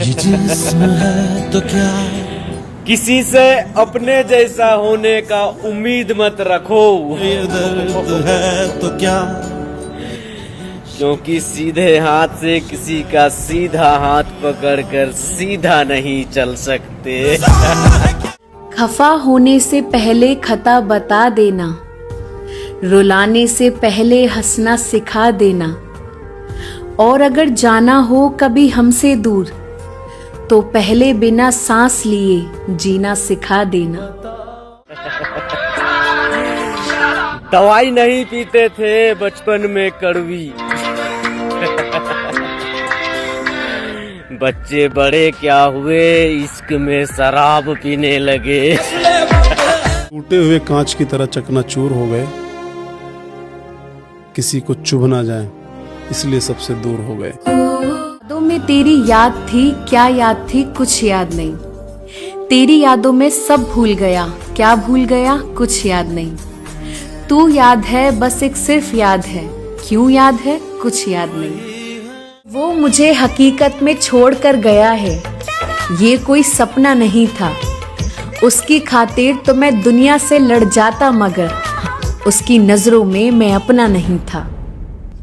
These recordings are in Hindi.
ये जिस्म है तो क्या, किसी से अपने जैसा होने का उम्मीद मत रखो। ये दर्द है तो क्या, क्योंकि सीधे हाथ से किसी का सीधा हाथ पकड़कर सीधा नहीं चल सकते। खफा होने से पहले खता बता देना, रुलाने से पहले हंसना सिखा देना, और अगर जाना हो कभी हमसे दूर तो पहले बिना सांस लिए जीना सिखा देना। दवाई नहीं पीते थे बचपन में कड़वी, बच्चे बड़े क्या हुए इश्क में शराब पीने लगे। टूटे हुए कांच की तरह चकनाचूर हो गए, किसी को चुभ ना जाए इसलिए सबसे दूर हो गए। यादों में तेरी याद थी, क्या याद थी कुछ याद नहीं। तेरी यादों में सब भूल गया, क्या भूल गया कुछ याद नहीं। तू याद है बस एक सिर्फ याद है, क्यों याद है कुछ याद नहीं। वो मुझे हकीकत में छोड़ कर गया है, ये कोई सपना नहीं था। उसकी खातिर तो मैं दुनिया से लड़ जाता, मगर उसकी नजरों में मैं अपना नहीं था।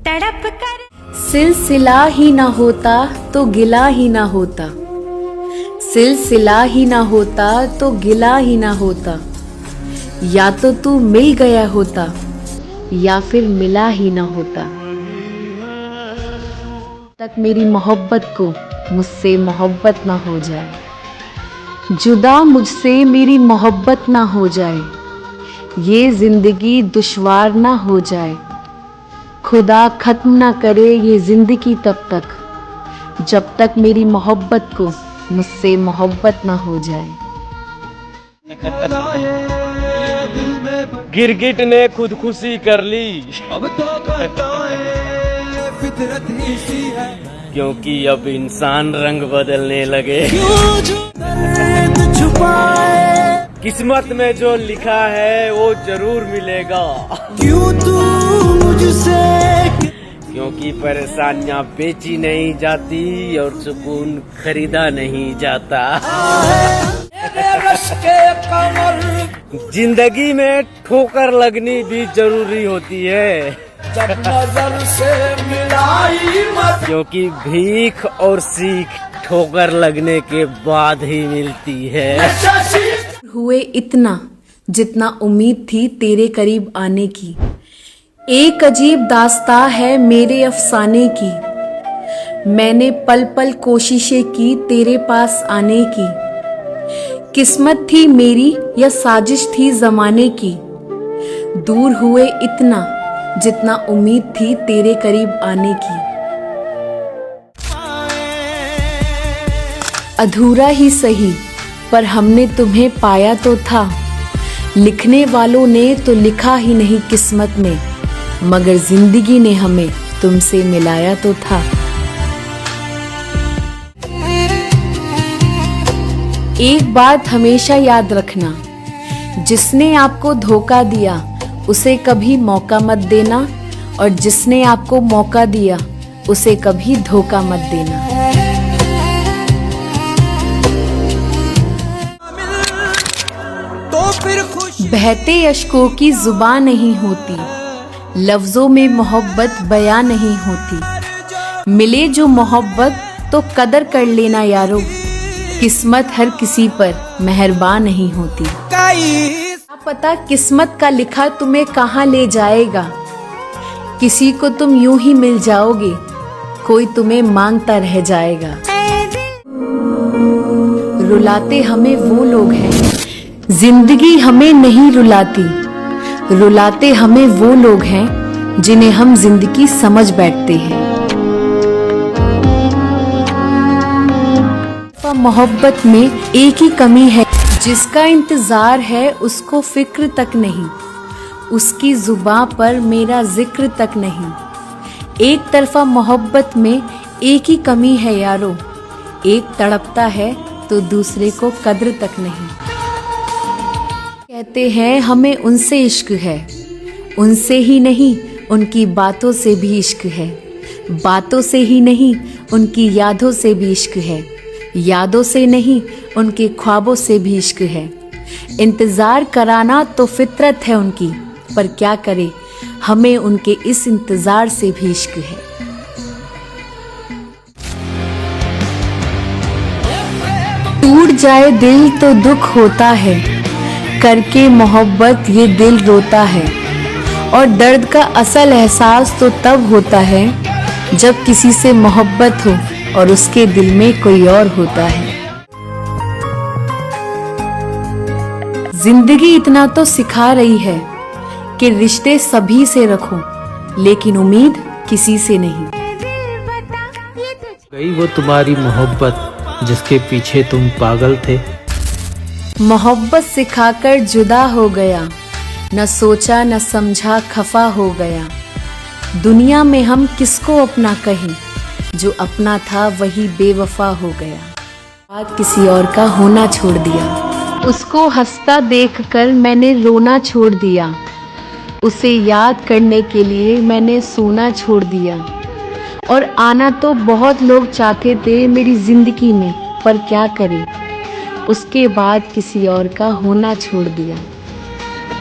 तड़प कर सिलसिला ही ना होता तो गिला ही ना होता, सिलसिला ही ना होता तो गिला ही ना होता। या तो तू मिल गया होता या फिर मिला ही ना होता। तक मेरी मोहब्बत को मुझसे मोहब्बत ना हो जाए, जुदा मुझसे मेरी मोहब्बत ना हो जाए, ये जिंदगी दुश्वार ना हो जाए। खुदा खत्म ना करे ये जिंदगी तब तक, जब तक मेरी मोहब्बत को मुझसे मोहब्बत ना हो जाए। गिरगिट ने खुदकुशी कर ली, अब तो कहता है फितरत ही सी है, क्योंकि अब इंसान रंग बदलने लगे। क्यों जो दर्द छुपाए, किस्मत में जो लिखा है वो जरूर मिलेगा, क्यों तू मुझसे, क्योंकि परेशानियां बेची नहीं जाती और सुकून खरीदा नहीं जाता। जिंदगी में ठोकर लगनी भी जरूरी होती है, जब नजर से मिलाई मत, क्योंकि भीख और सीख ठोकर लगने के बाद ही मिलती है। हुए इतना जितना उम्मीद थी तेरे करीब आने की, एक अजीब दास्तां है मेरे अफसाने की। मैंने पल पल कोशिशें की तेरे पास आने की, किस्मत थी मेरी या साजिश थी जमाने की। दूर हुए इतना जितना उम्मीद थी तेरे करीब आने की। अधूरा ही सही पर हमने तुम्हें पाया तो था, लिखने वालों ने तो लिखा ही नहीं किस्मत में, मगर जिंदगी ने हमें तुमसे मिलाया तो था। एक बात हमेशा याद रखना, जिसने आपको धोखा दिया उसे कभी मौका मत देना, और जिसने आपको मौका दिया उसे कभी धोखा मत देना। तो फिर खुश बहते अश्कों की जुबान नहीं होती, लफ्जों में मोहब्बत बयां नहीं होती। मिले जो मोहब्बत तो कदर कर लेना यारो, किस्मत हर किसी पर मेहरबान नहीं होती। क्या पता किस्मत का लिखा तुम्हें कहाँ ले जाएगा, किसी को तुम यूं ही मिल जाओगे, कोई तुम्हें मांगता रह जाएगा। रुलाते हमें वो लोग हैं, जिंदगी हमें नहीं रुलाती। रुलाते हमें वो लोग हैं जिन्हें हम जिंदगी समझ बैठते हैं। मोहब्बत में एक ही कमी है, जिसका इंतजार है उसको फिक्र तक नहीं, उसकी जुबां पर मेरा जिक्र तक नहीं। एक तरफा मोहब्बत में एक ही कमी है यारो, एक तड़पता है तो दूसरे को कद्र तक नहीं। कहते हैं हमें उनसे इश्क है, उनसे ही नहीं उनकी बातों से भी इश्क है, बातों से ही नहीं उनकी यादों से भी इश्क है। यादों से नहीं, उनके ख्वाबों से भी इश्क है। इंतजार कराना तो फितरत है उनकी, पर क्या करे, हमें उनके इस इंतजार से भी इश्क है। टूट जाए दिल तो दुख होता है, करके मोहब्बत ये दिल रोता है। और दर्द का असल एहसास तो तब होता है जब किसी से मोहब्बत हो और उसके दिल में कोई और होता है। जिंदगी इतना तो सिखा रही है कि रिश्ते सभी से रखो, लेकिन उम्मीद किसी से नहीं। गई वो तुम्हारी मोहब्बत जिसके पीछे तुम पागल थे। मोहब्बत सिखाकर जुदा हो गया, न सोचा न समझा खफा हो गया। दुनिया में हम किसको अपना कहें, जो अपना था वही बेवफा हो गया। बात किसी और का होना छोड़ दिया, उसको हंसता देखकर मैंने रोना छोड़ दिया। उसे याद करने के लिए मैंने सोना छोड़ दिया। और आना तो बहुत लोग चाहते थे मेरी जिंदगी में, पर क्या करें, उसके बाद किसी और का होना छोड़ दिया।